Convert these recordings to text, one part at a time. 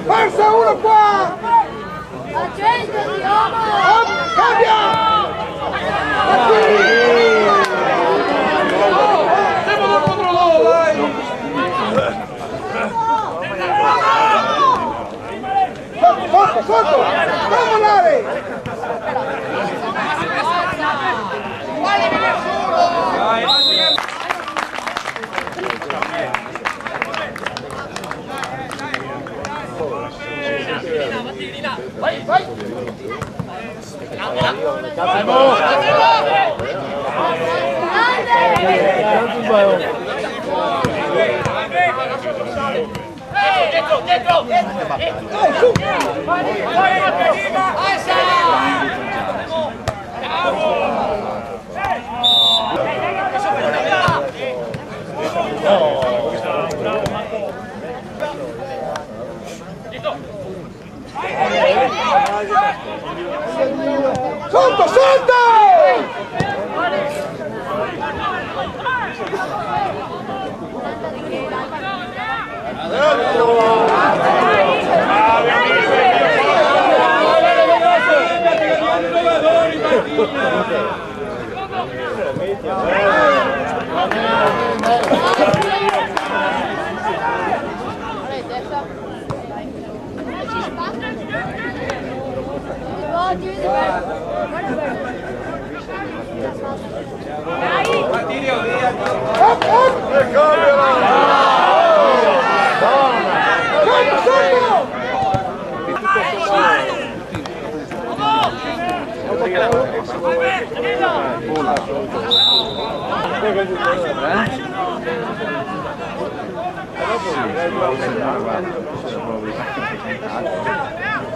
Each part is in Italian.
Forza, uno qua! La gente di uomo! Cambia! Siamo contro loro, vai! Sotto! Non volare! Vai, vai! Dentro!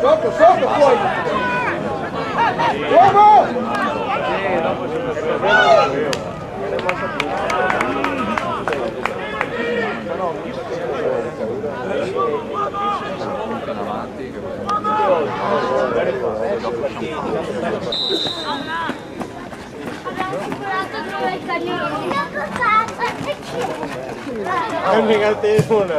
Sotto! Sotto poi! Uomo! Venga al telefono.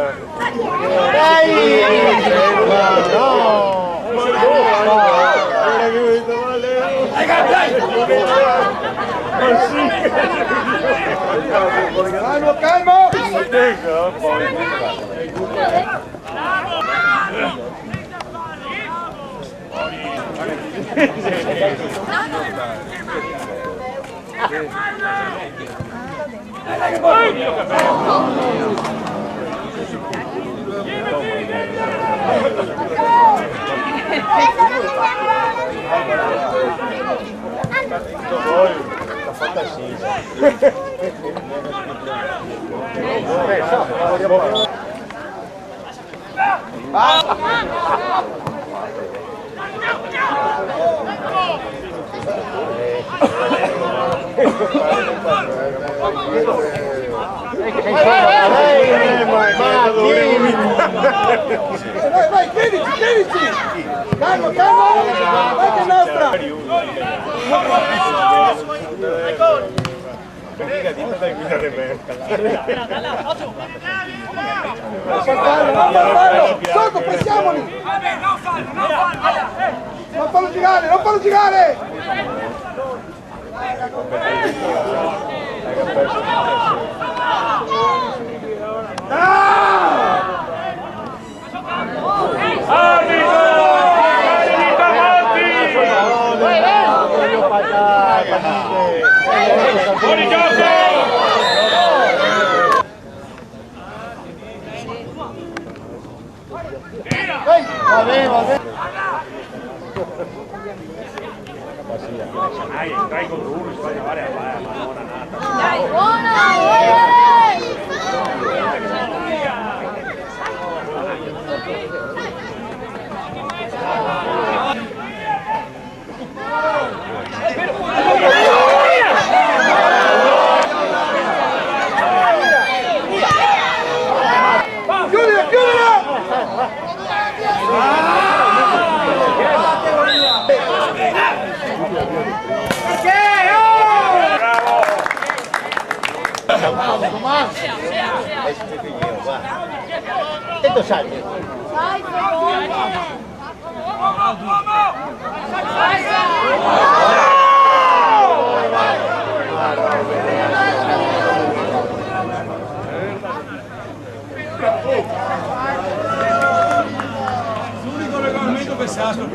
Calmo! Vai, credici! Calmo! Vai che è nostra! Sotto, pressiamoli! Non fallo girare! Fuori gioco! Va bene, va bene. Dai con uno, sbaglia male a fare, ma non è nata. Dai, buona! Chiudila, chiudila! Esto sale. L'unico regolamento pensato.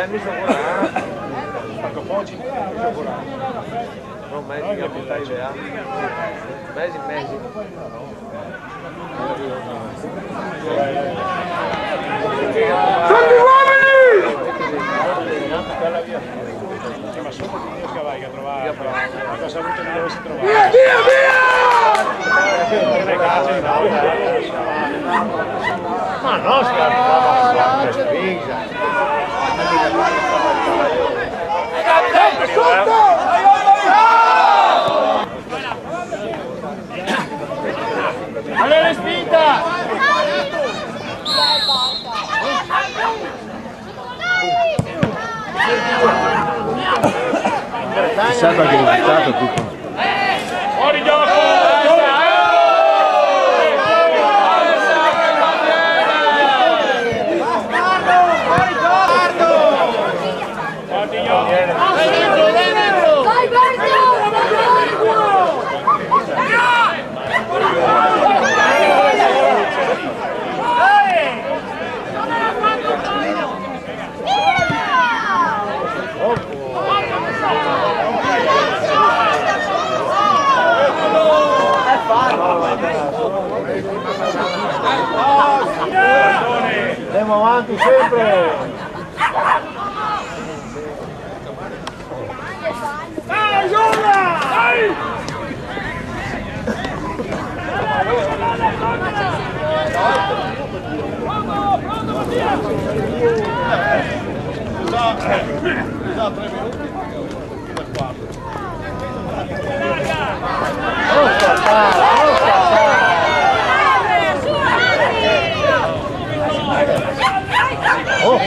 Mi sono buono. Marco Poggi, mi sono buono. Non mesi che puntare idea. Mesi. Sono uomini! Ma sono io che vai a trovare. La salute non dove si trova. Via, via, Ma no, scarpa, spinga. Allora spinta! Chissà qualche risultato qui. Fuori gioco! Vai Andiamo avanti sempre! Dai, Giulia! Dai! Oh,